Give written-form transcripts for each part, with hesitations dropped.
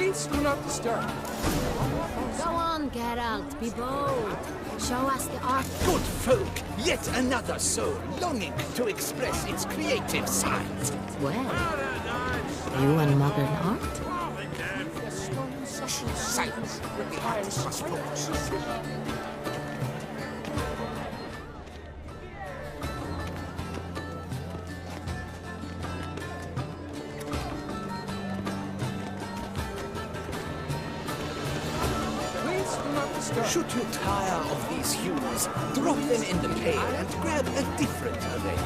Please do not disturb. Go on, Geralt, be bold. Show us the art. Good folk, yet another soul longing to express its creative side. Well, you and modern art? Silence. The artist must focus. Should you tire of these hues, drop them in the pail and grab a different array.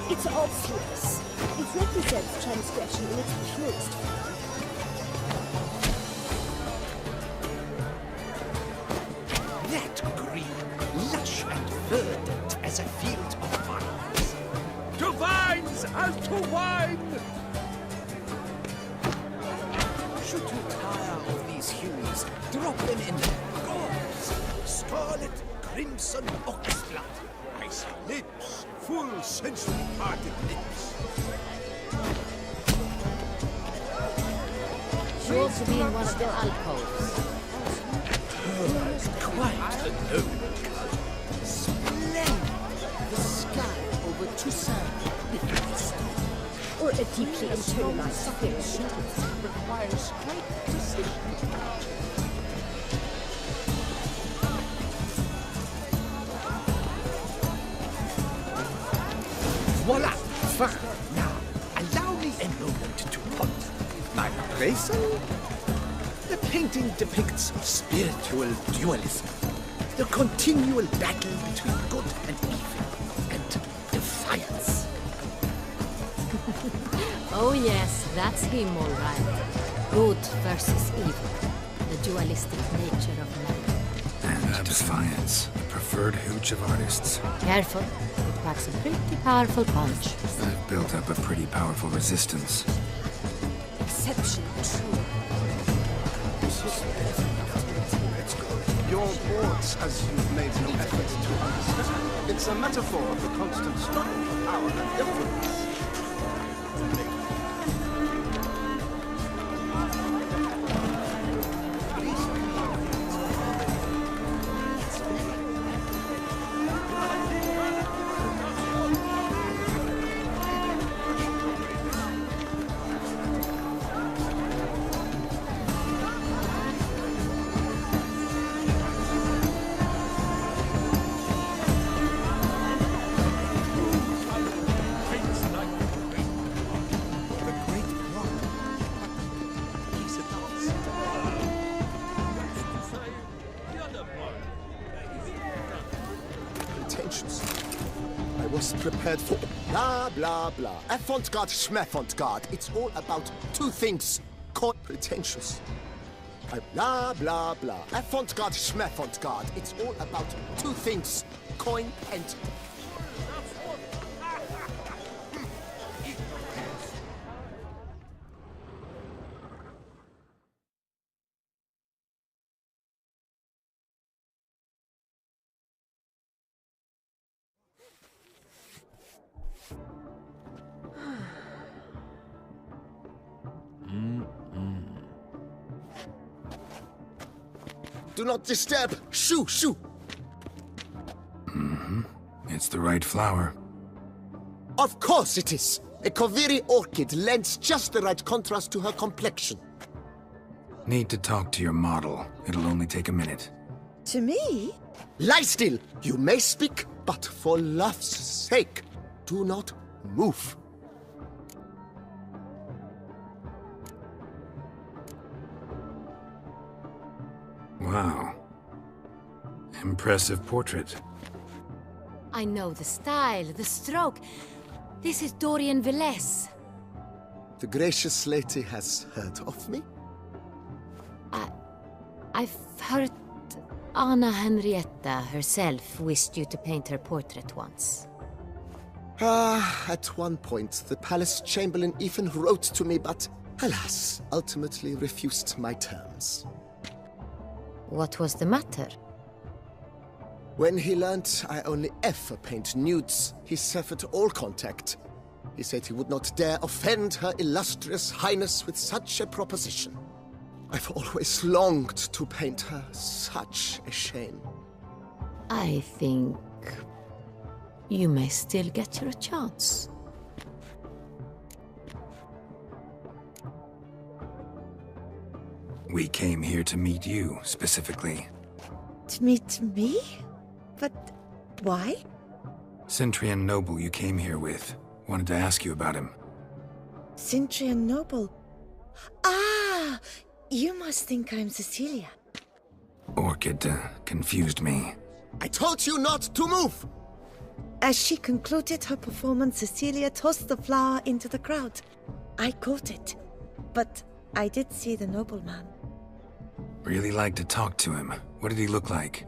It's obvious. It represents transgression in its purest form. That green, lush and verdant as a field of vines. To vines and to wine! Should you tire of these hues, drop them in the gauze, scarlet, crimson oxblood. Nice lips, full sensory-parted lips. Sure to be in one of the alcoves. Quite a noble color. Splendid. The sky over Toussaint. Or a deeply internalized spirit. Requires great precision. Voila! Fine. Now, allow me a moment to ponder. My appraisal? The painting depicts spiritual dualism. The continual battle between good and evil, and defiance. Oh yes, that's him all right. Good versus evil. The dualistic nature of man. And defiance, the preferred hooch of artists. Careful, it packs a pretty powerful punch. I've built up a pretty powerful resistance. Exceptionally true. Your words, as you've made no effort to understand. It's a metaphor of the constant struggle for power and influence. I was prepared for blah, blah, blah. Avant-garde, schmavant-garde. It's all about two things. Called pretentious. Blah, blah, blah. Avant-garde, schmavant-garde. It's all about two things. Coin and... Do not disturb! Shoo, shoo! It's the right flower. Of course it is! A Koviri orchid lends just the right contrast to her complexion. Need to talk to your model. It'll only take a minute. To me? Lie still! You may speak, but for love's sake, do not move. Wow. Impressive portrait. I know the style, the stroke. This is Dorian Velez. The gracious lady has heard of me? I've heard Anna Henrietta herself wished you to paint her portrait once. At one point, the palace chamberlain even wrote to me, but alas, ultimately refused my terms. What was the matter? When he learnt I only ever paint nudes, he severed all contact. He said he would not dare offend her illustrious highness with such a proposition. I've always longed to paint her. Such a shame. I think you may still get your chance. We came here to meet you, specifically. To meet me? But why? Centrian noble you came here with. Wanted to ask you about him. Centrian noble. Ah! You must think I'm Cecilia. Orchid confused me. I told you not to move! As she concluded her performance, Cecilia tossed the flower into the crowd. I caught it, but I did see the nobleman. Really like to talk to him. What did he look like?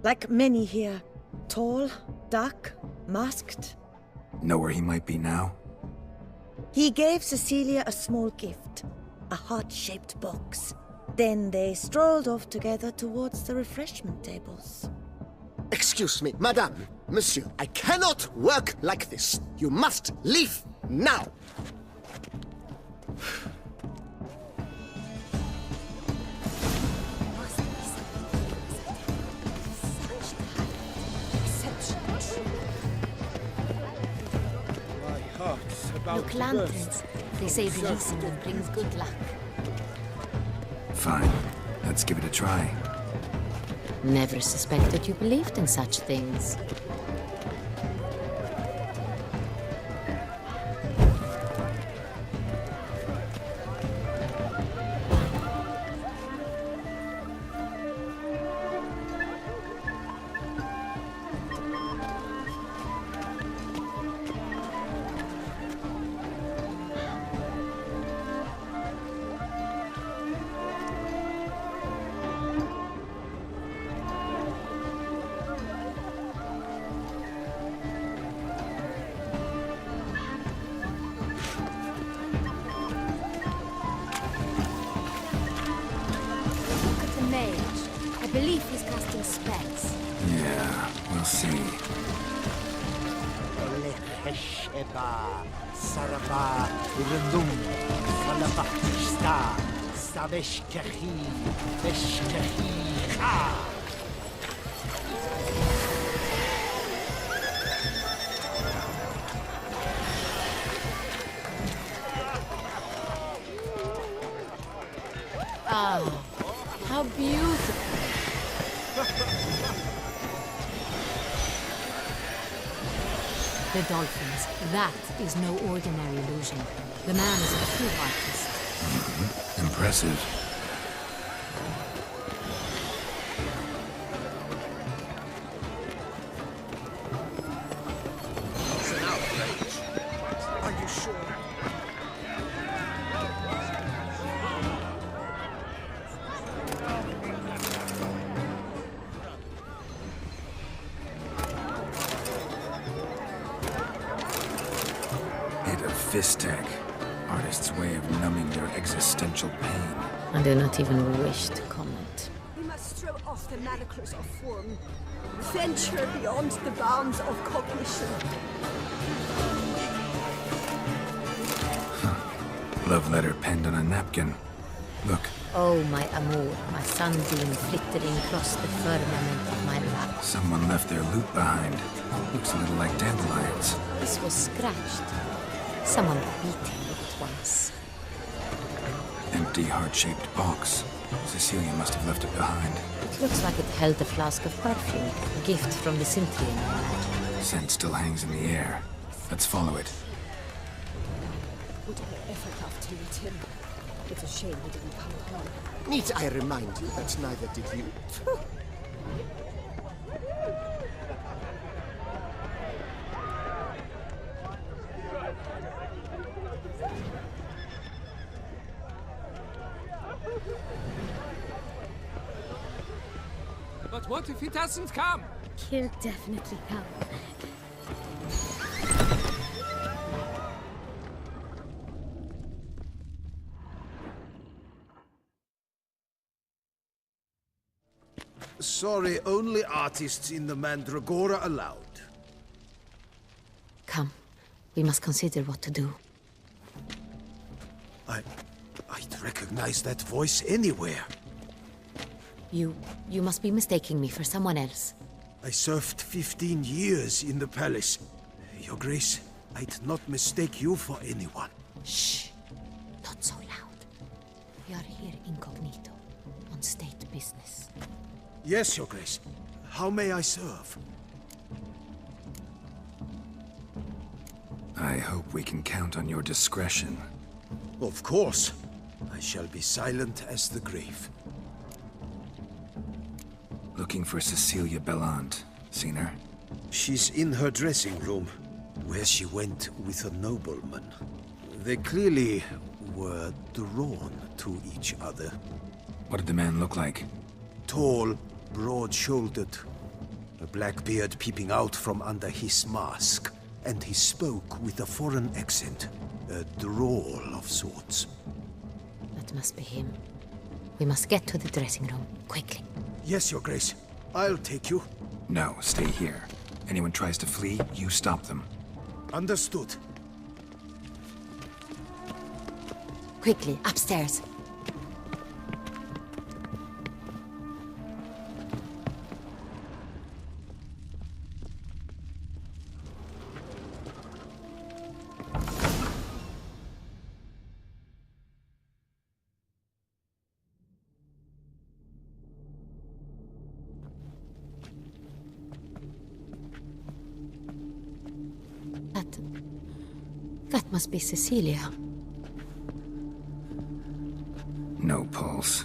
Like many here. Tall, dark, masked. Know where he might be now? He gave Cecilia a small gift, a heart-shaped box. Then they strolled off together towards the refreshment tables. Excuse me, madame, monsieur, I cannot work like this. You must leave now. Look, lanterns. They say releasing them brings good luck. Fine. Let's give it a try. Never suspected you believed in such things. I believe he's casting spells. Yeah, we'll see. Ah, how beautiful. The dolphins. That is no ordinary illusion. The man is a true artist. Impressive. It's an outrage. Are you sure? Fistek. Artist's way of numbing their existential pain. I do not even wish to comment. We must throw off the manacles of form. Venture beyond the bounds of cognition. Love letter penned on a napkin. Look. Oh, my amour, my sunbeam flittering across the firmament of my lap. Someone left their loot behind. Looks a little like dandelions. This was scratched. Someone beat him with it once. Empty heart-shaped box. Cecilia must have left it behind. It looks like it held a flask of perfume. A gift from the Cynthian, I imagine. Scent still hangs in the air. Let's follow it. Would I ever love to meet him? It's a shame he didn't come along. Need I remind you that neither did you? What if he doesn't come? He'll definitely come. Sorry, only artists in the Mandragora allowed. Come. We must consider what to do. I'd recognize that voice anywhere. You must be mistaking me for someone else. I served 15 years in the palace. Your Grace, I'd not mistake you for anyone. Shh. Not so loud. We are here incognito, on state business. Yes, Your Grace. How may I serve? I hope we can count on your discretion. Of course. I shall be silent as the grave. Looking for Cecilia Bellant. Seen her? She's in her dressing room, where she went with a nobleman. They clearly were drawn to each other. What did the man look like? Tall, broad-shouldered, a black beard peeping out from under his mask, and he spoke with a foreign accent, a drawl of sorts. That must be him. We must get to the dressing room, quickly. Yes, Your Grace. I'll take you. No, stay here. Anyone tries to flee, you stop them. Understood. Quickly, upstairs. That must be Cecilia. No pulse.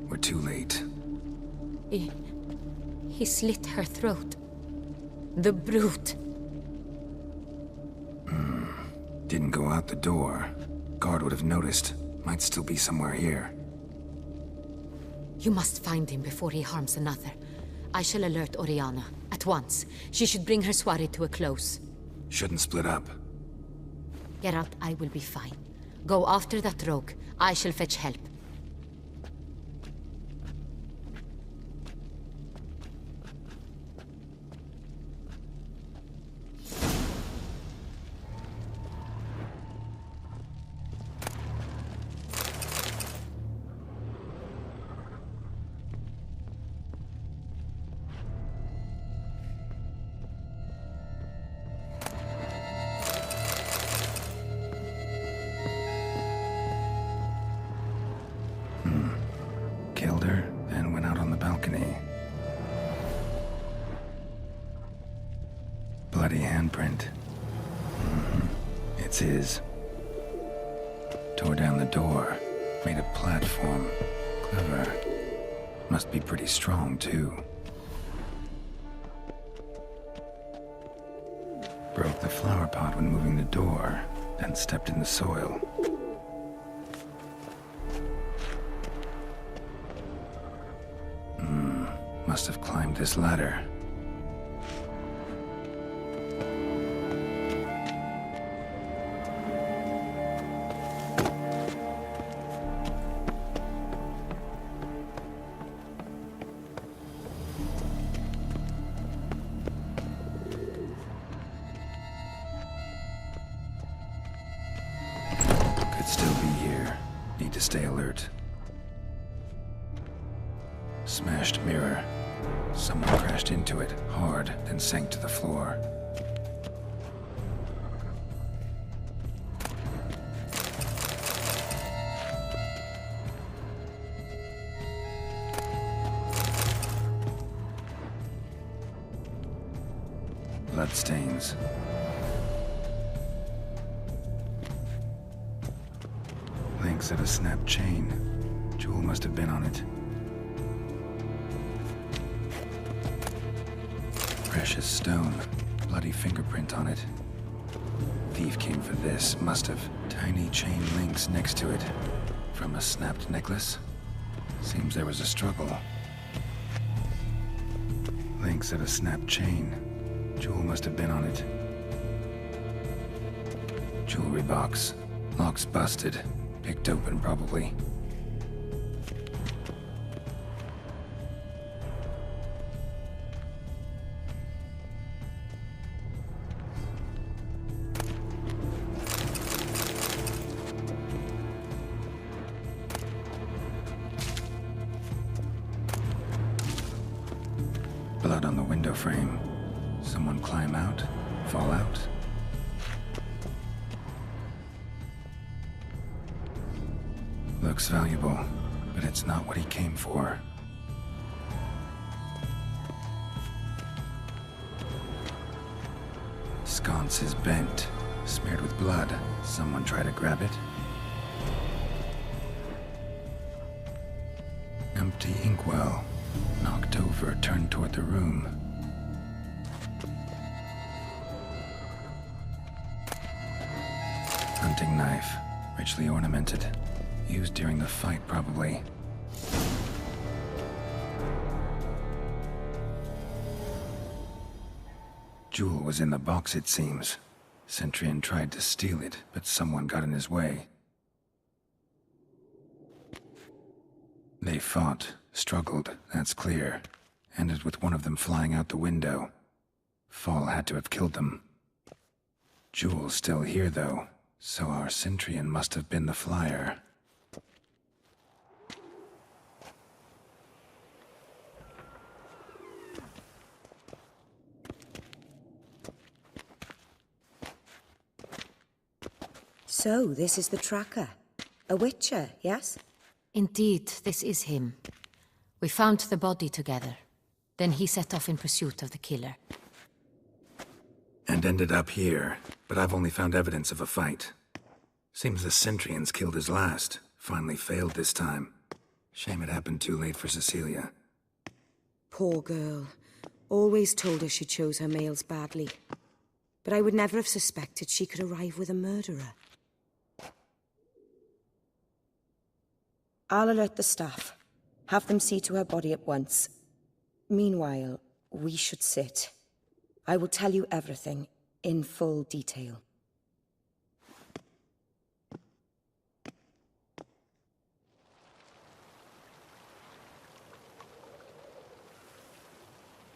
We're too late. He slit her throat. The brute. Didn't go out the door. Guard would have noticed. Might still be somewhere here. You must find him before he harms another. I shall alert Oriana. At once. She should bring her soirée to a close. Shouldn't split up. Geralt, I will be fine. Go after that rogue. I shall fetch help. Killed her, then went out on the balcony. Bloody handprint. It's his. Tore down the door. Made a platform. Clever. Must be pretty strong, too. Broke the flower pot when moving the door, then stepped in the soil. Must have climbed this ladder. Could still be here. Need to stay alert. Smashed mirror. Someone crashed into it, hard, then sank to the floor. Bloodstains. Links of a snapped chain. Jewel must have been on it. Precious stone. Bloody fingerprint on it. Thief came for this. Must have. Tiny chain links next to it. From a snapped necklace? Seems there was a struggle. Links of a snapped chain. Jewel must have been on it. Jewelry box. Lock's busted. Picked open, probably. Blood on the window frame. Someone climb out? Fall out? Looks valuable, but it's not what he came for. Sconce is bent, smeared with blood. Someone try to grab it? Empty inkwell. Knocked over, turned toward the room. Hunting knife, richly ornamented. Used during the fight, probably. Jewel was in the box, it seems. Centurion tried to steal it, but someone got in his way. They fought, struggled, that's clear. Ended with one of them flying out the window. Fall had to have killed them. Jewel's still here, though, so our Centurion must have been the flyer. So, this is the tracker. A witcher, yes? Indeed, this is him. We found the body together. Then he set off in pursuit of the killer. And ended up here, but I've only found evidence of a fight. Seems the Centurions killed his last. Finally failed this time. Shame it happened too late for Cecilia. Poor girl. Always told her she chose her males badly. But I would never have suspected she could arrive with a murderer. I'll alert the staff. Have them see to her body at once. Meanwhile, we should sit. I will tell you everything, in full detail.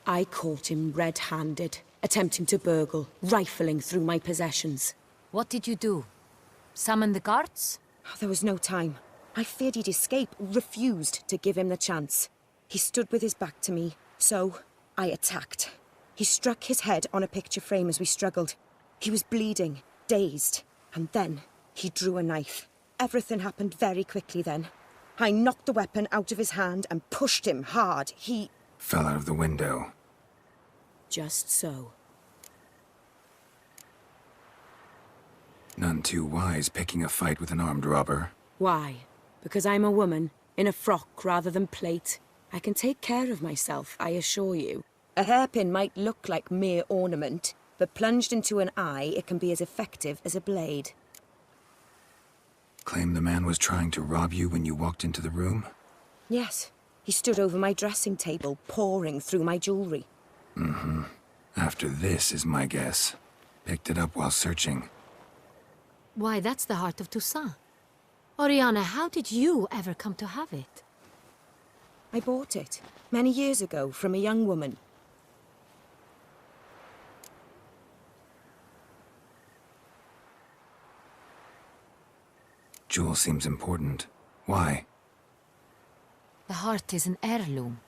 I caught him red-handed, attempting to burgle, rifling through my possessions. What did you do? Summon the guards? There was no time. I feared he'd escape, refused to give him the chance. He stood with his back to me, so I attacked. He struck his head on a picture frame as we struggled. He was bleeding, dazed, and then he drew a knife. Everything happened very quickly then. I knocked the weapon out of his hand and pushed him hard. He fell out of the window. Just so. None too wise picking a fight with an armed robber. Why? Because I'm a woman, in a frock rather than plate. I can take care of myself, I assure you. A hairpin might look like mere ornament, but plunged into an eye, it can be as effective as a blade. Claim the man was trying to rob you when you walked into the room? Yes. He stood over my dressing table, pouring through my jewelry. Mm-hmm. After this is my guess. Picked it up while searching. Why, that's the heart of Toussaint. Oriana, how did you ever come to have it? I bought it, many years ago, from a young woman. Jewel seems important. Why? The heart is an heirloom.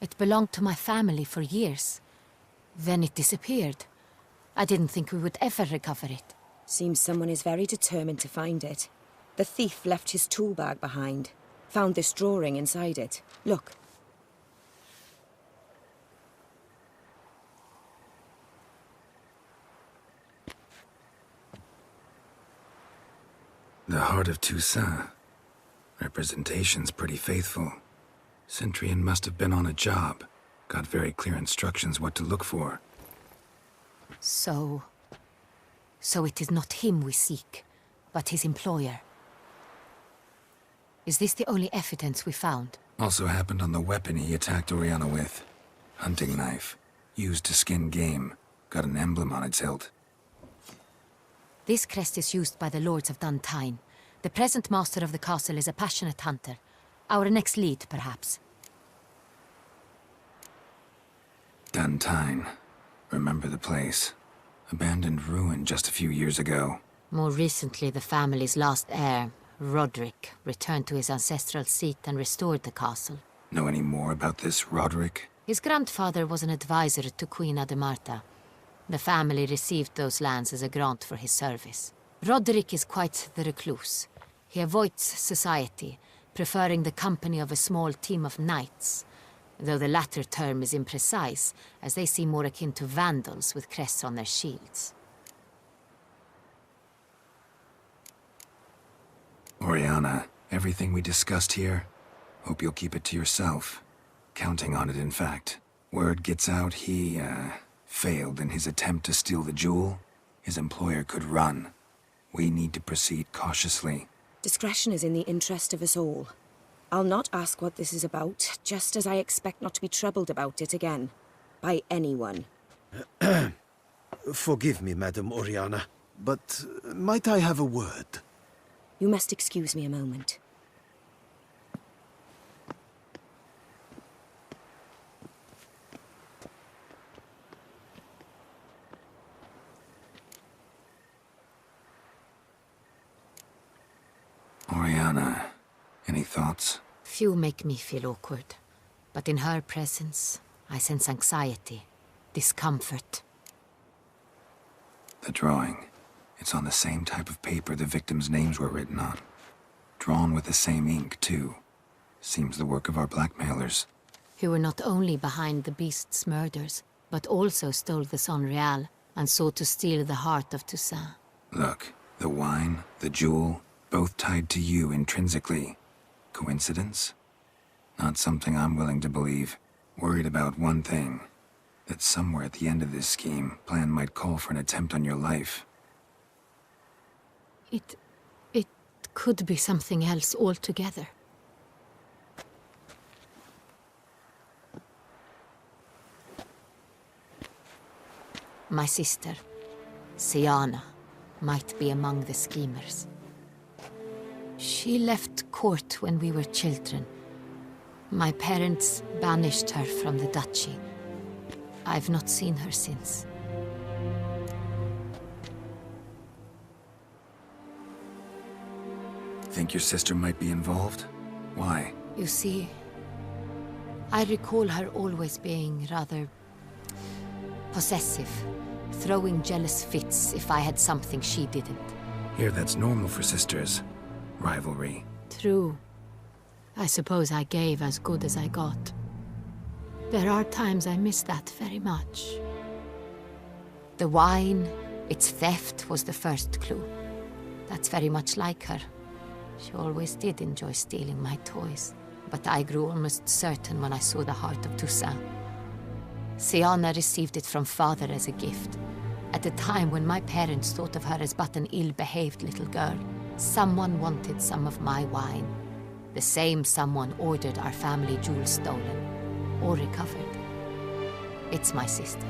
It belonged to my family for years. Then it disappeared. I didn't think we would ever recover it. Seems someone is very determined to find it. The thief left his tool bag behind. Found this drawing inside it. Look. The heart of Toussaint. Representation's pretty faithful. Centurion must have been on a job. Got very clear instructions what to look for. So it is not him we seek, but his employer. Is this the only evidence we found? Also happened on the weapon he attacked Oriana with. Hunting knife. Used to skin game. Got an emblem on its hilt. This crest is used by the Lords of Duntine. The present master of the castle is a passionate hunter. Our next lead, perhaps. Duntine. Remember the place. Abandoned ruin just a few years ago. More recently, the family's last heir, Roderick, returned to his ancestral seat and restored the castle. Know any more about this Roderick? His grandfather was an advisor to Queen Ademarta. The family received those lands as a grant for his service. Roderick is quite the recluse. He avoids society, preferring the company of a small team of knights, though the latter term is imprecise, as they seem more akin to vandals with crests on their shields. Oriana, everything we discussed here, hope you'll keep it to yourself. Counting on it, in fact. Word gets out he, failed in his attempt to steal the jewel. His employer could run. We need to proceed cautiously. Discretion is in the interest of us all. I'll not ask what this is about, just as I expect not to be troubled about it again. By anyone. Forgive me, Madam Oriana, but might I have a word? You must excuse me a moment. Oriana, any thoughts? Few make me feel awkward, but in her presence, I sense anxiety, discomfort. The drawing. It's on the same type of paper the victims' names were written on. Drawn with the same ink, too. Seems the work of our blackmailers. Who were not only behind the beast's murders, but also stole the Son Real and sought to steal the heart of Toussaint. Look, the wine, the jewel, both tied to you intrinsically. Coincidence? Not something I'm willing to believe. Worried about one thing. That somewhere at the end of this scheme, plan might call for an attempt on your life. It could be something else altogether. My sister, Siana, might be among the schemers. She left court when we were children. My parents banished her from the duchy. I've not seen her since. Think your sister might be involved? Why? You see, I recall her always being rather possessive, throwing jealous fits if I had something she didn't. Here, that's normal for sisters. Rivalry. True. I suppose I gave as good as I got. There are times I miss that very much. The wine, its theft, was the first clue. That's very much like her. She always did enjoy stealing my toys, but I grew almost certain when I saw the heart of Toussaint. Siana received it from father as a gift. At a time when my parents thought of her as but an ill-behaved little girl, someone wanted some of my wine. The same someone ordered our family jewels stolen, or recovered. It's my sister.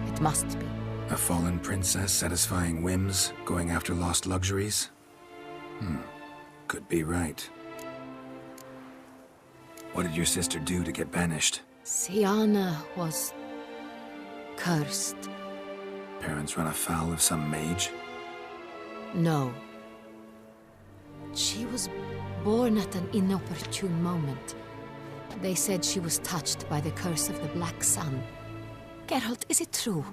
It must be. A fallen princess satisfying whims, going after lost luxuries? Could be right. What did your sister do to get banished? Siana was cursed. Parents run afoul of some mage? No. She was born at an inopportune moment. They said she was touched by the curse of the Black Sun. Geralt, is it true?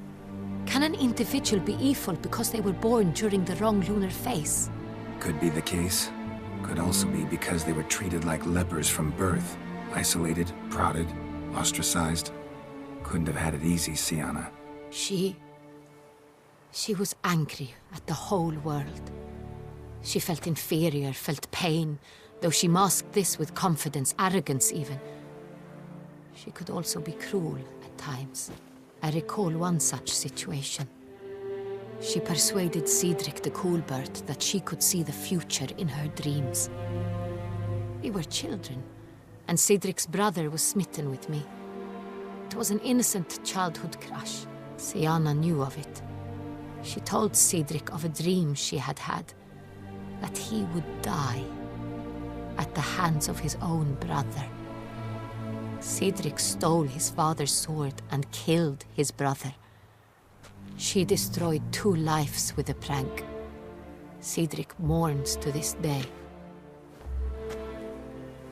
Can an individual be evil because they were born during the wrong lunar phase? Could be the case. Could also be because they were treated like lepers from birth. Isolated, prodded, ostracized. Couldn't have had it easy, Siana. She was angry at the whole world. She felt inferior, felt pain, though she masked this with confidence, arrogance even. She could also be cruel at times. I recall one such situation. She persuaded Cedric the Coolbird that she could see the future in her dreams. We were children, and Cedric's brother was smitten with me. It was an innocent childhood crush. Sienna knew of it. She told Cedric of a dream she had had, that he would die at the hands of his own brother. Cedric stole his father's sword and killed his brother. She destroyed 2 lives with a prank. Cedric mourns to this day.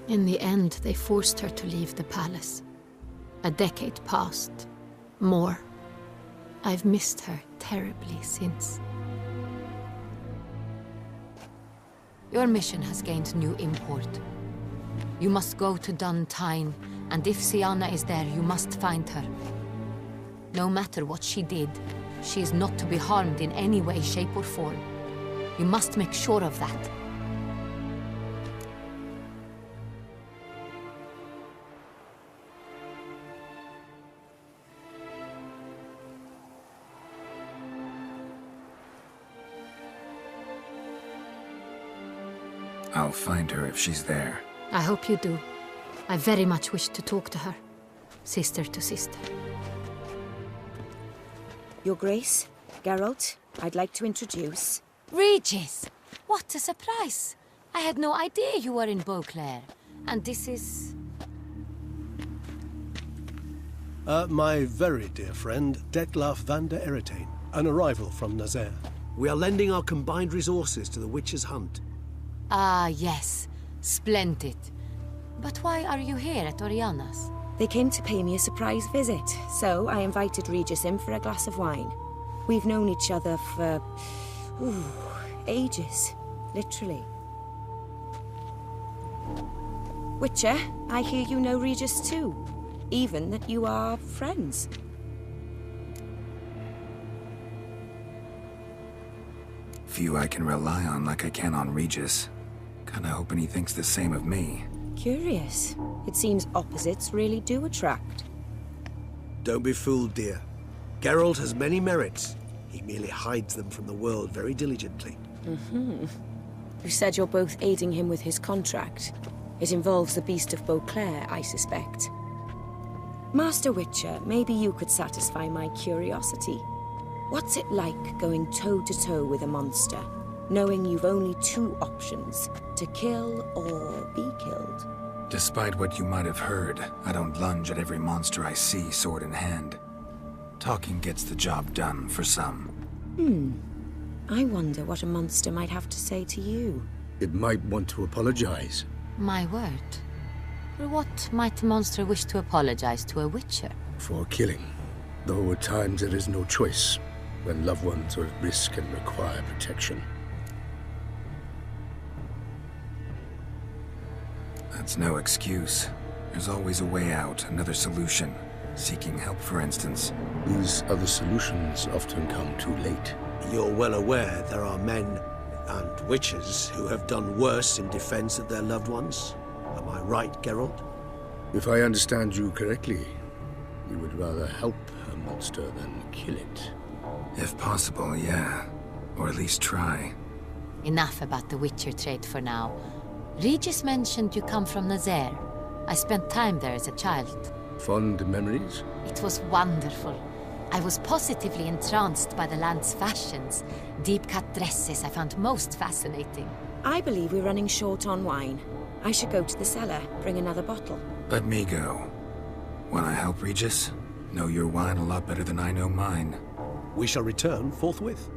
In the end, they forced her to leave the palace. A decade passed. More. I've missed her terribly since. Your mission has gained new import. You must go to Dun Tyne, and if Sienna is there, you must find her. No matter what she did, she is not to be harmed in any way, shape, or form. You must make sure of that. I'll find her if she's there. I hope you do. I very much wish to talk to her. Sister to sister. Your Grace, Geralt, I'd like to introduce... Regis! What a surprise! I had no idea you were in Beauclair. And this is... My very dear friend, Detlaf van der Eretain, an arrival from Nazaire. We are lending our combined resources to the Witch's Hunt. Ah, yes. Splendid. But why are you here at Oriana's? They came to pay me a surprise visit, so I invited Regis in for a glass of wine. We've known each other for... ages. Literally. Witcher, I hear you know Regis too. Even that you are friends. Few I can rely on like I can on Regis. Kinda hoping he thinks the same of me. Curious. It seems opposites really do attract. Don't be fooled, dear. Geralt has many merits. He merely hides them from the world very diligently. You said you're both aiding him with his contract. It involves the Beast of Beauclair, I suspect. Master Witcher, maybe you could satisfy my curiosity. What's it like going toe-to-toe with a monster, knowing you've only 2 options, to kill or be killed? Despite what you might have heard, I don't lunge at every monster I see sword in hand. Talking gets the job done for some. I wonder what a monster might have to say to you. It might want to apologize. My word. For what might a monster wish to apologize to a witcher? For killing. Though at times there is no choice, when loved ones are at risk and require protection. That's no excuse. There's always a way out, another solution. Seeking help, for instance. These other solutions often come too late. You're well aware there are men and witches who have done worse in defense of their loved ones. Am I right, Geralt? If I understand you correctly, you would rather help a monster than kill it. If possible, yeah. Or at least try. Enough about the witcher trade for now. Regis mentioned you come from Nazaire. I spent time there as a child. Fond memories? It was wonderful. I was positively entranced by the land's fashions. Deep-cut dresses I found most fascinating. I believe we're running short on wine. I should go to the cellar, bring another bottle. Let me go. Wanna help, Regis? Know your wine a lot better than I know mine. We shall return forthwith.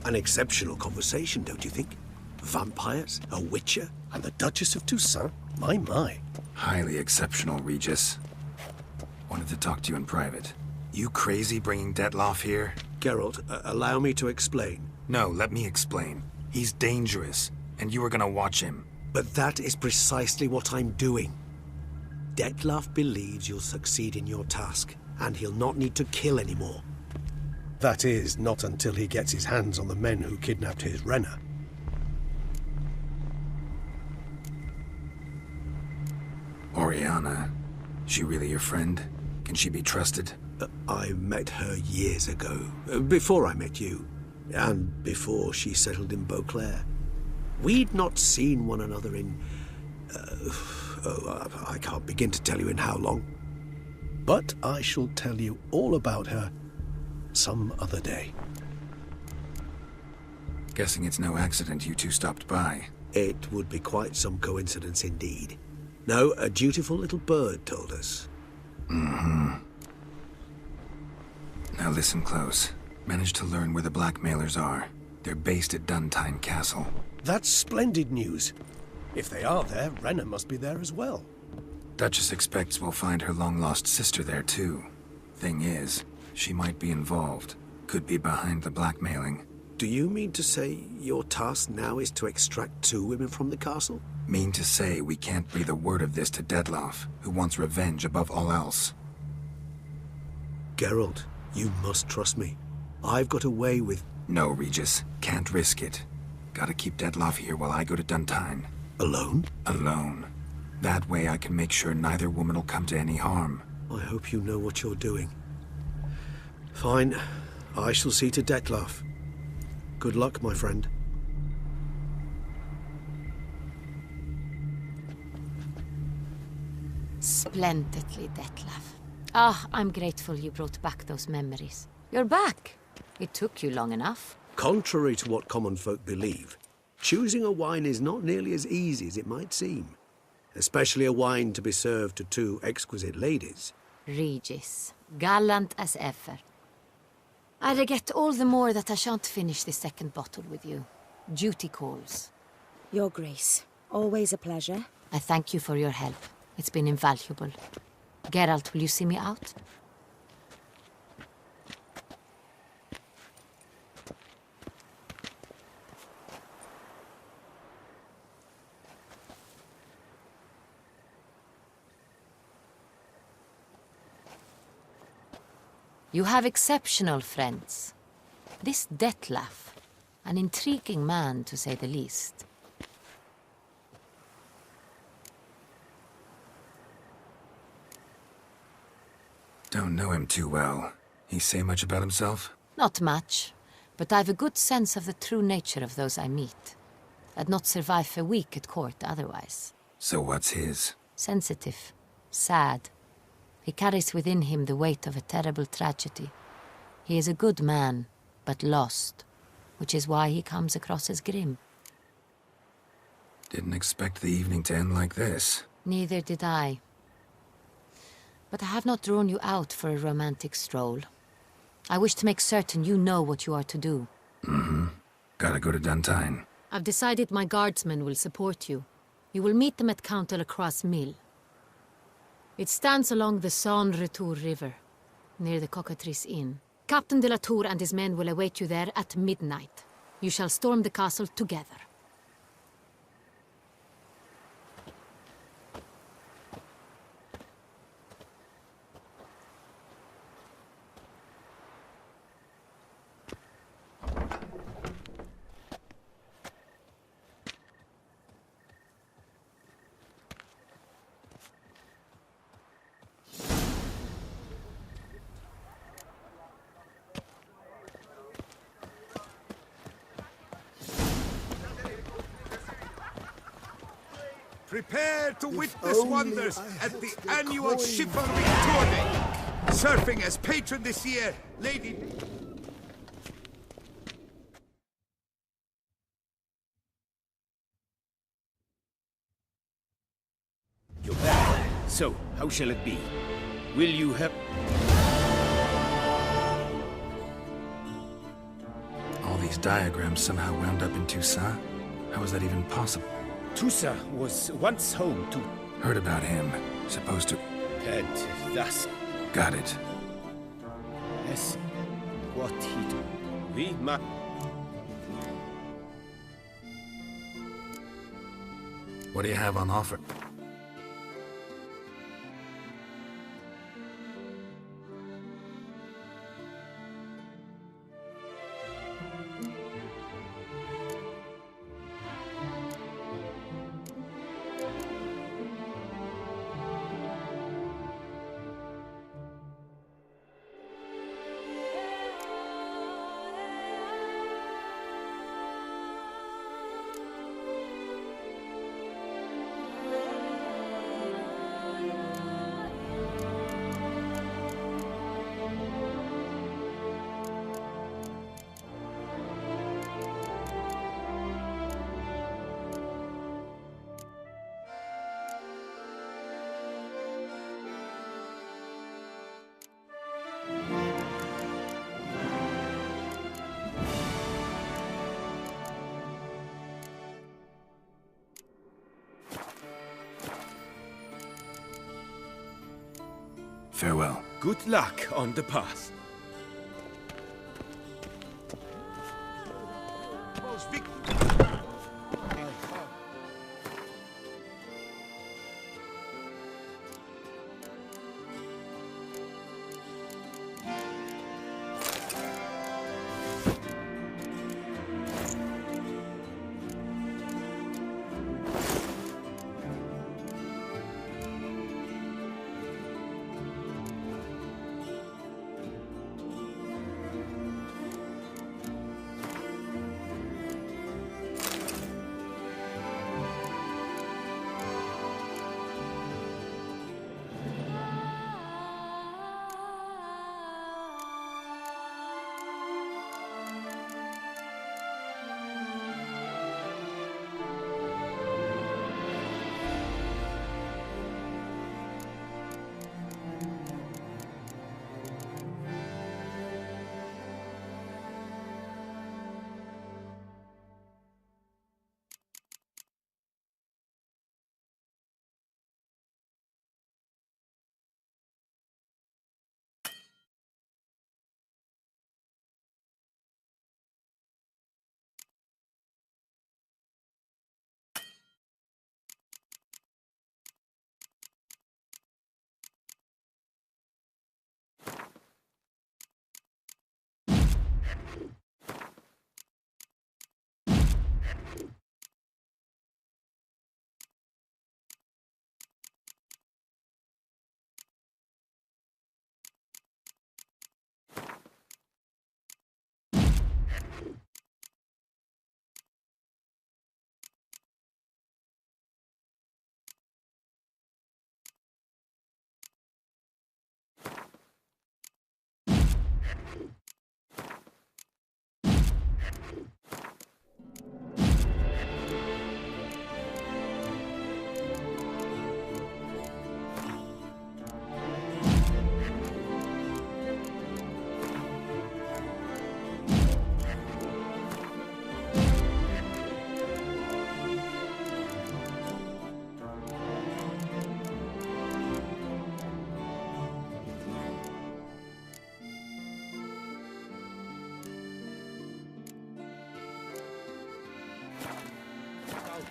An exceptional conversation, don't you think? Vampires, a witcher, And the Duchess of Toussaint? My. Highly exceptional, Regis. Wanted to talk to you in private. You crazy bringing Detlaf here? Geralt, allow me to explain. No, let me explain. He's dangerous, and you were gonna watch him. But that is precisely what I'm doing. Detlaf believes you'll succeed in your task, and he'll not need to kill anymore. That is, not until he gets his hands on the men who kidnapped his Renner. Oriana. She really your friend? Can she be trusted? I met her years ago, before I met you. And before she settled in Beauclair. We'd not seen one another in... I can't begin to tell you in how long. But I shall tell you all about her some other day. Guessing it's no accident you two stopped by. It would be quite some coincidence indeed. No, a dutiful little bird told us. Mm-hmm. Now listen close. Managed to learn where the blackmailers are. They're based at Duntine Castle. That's splendid news. If they are there, Renna must be there as well. Duchess expects we'll find her long-lost sister there too. Thing is, she might be involved. Could be behind the blackmailing. Do you mean to say your task now is to extract 2 women from the castle? Mean to say we can't breathe a word of this to Dettlaff, who wants revenge above all else. Geralt, you must trust me. I've got a way with... No, Regis. Can't risk it. Gotta keep Dettlaff here while I go to Duntine. Alone? Alone. That way I can make sure neither woman will come to any harm. I hope you know what you're doing. Fine. I shall see to Dettlaff. Good luck, my friend. Splendidly, Dettlaff. Ah, I'm grateful you brought back those memories. You're back. It took you long enough. Contrary to what common folk believe, choosing a wine is not nearly as easy as it might seem. Especially a wine to be served to 2 exquisite ladies. Regis, gallant as ever. I regret all the more that I shan't finish the 2nd bottle with you. Duty calls. Your Grace, always a pleasure. I thank you for your help. It's been invaluable. Geralt, will you see me out? You have exceptional friends. This Dettlaff, an intriguing man to say the least. Don't know him too well. He say much about himself? Not much, but I've a good sense of the true nature of those I meet. I'd not survive a week at court otherwise. So what's his? Sensitive, sad. He carries within him the weight of a terrible tragedy. He is a good man, but lost, which is why he comes across as grim. Didn't expect the evening to end like this. Neither did I. But I have not drawn you out for a romantic stroll. I wish to make certain you know what you are to do. Mm-hmm. Gotta go to Duntine. I've decided my guardsmen will support you. You will meet them at Count Delacroix' mill. It stands along the Saône-Retour River, near the Cockatrice Inn. Captain de la Tour and his men will await you there at midnight. You shall storm the castle together. Prepare to witness wonders at the annual Chivalry Tour Day. Surfing as patron this year, Lady... You're back. So, how shall it be? Will you help? All these diagrams somehow wound up in Toussaint? How is that even possible? Toussaint was once home to... Heard about him. Supposed to... And thus... Got it. Yes. What he do? We must... What do you have on offer? Farewell. Good luck on the path.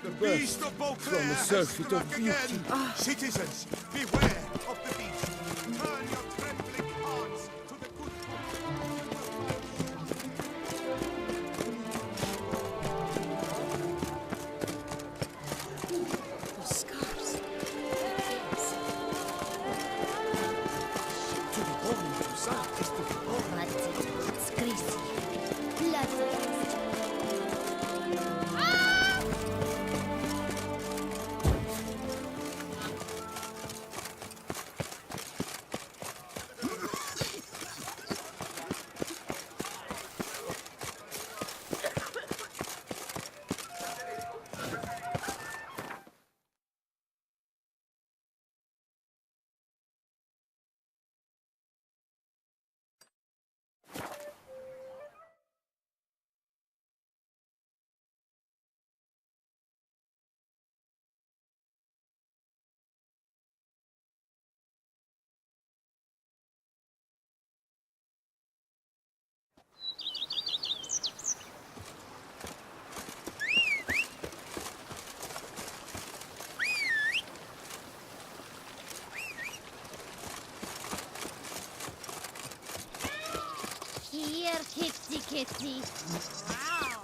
The beast of Beauclair from the surfeit of beauty. Citizens, beware of the beast. Turn your trembling hearts to the good Those scars. To be born into South is to be born. It's crazy. Blood. Here, kitty kitty. Wow.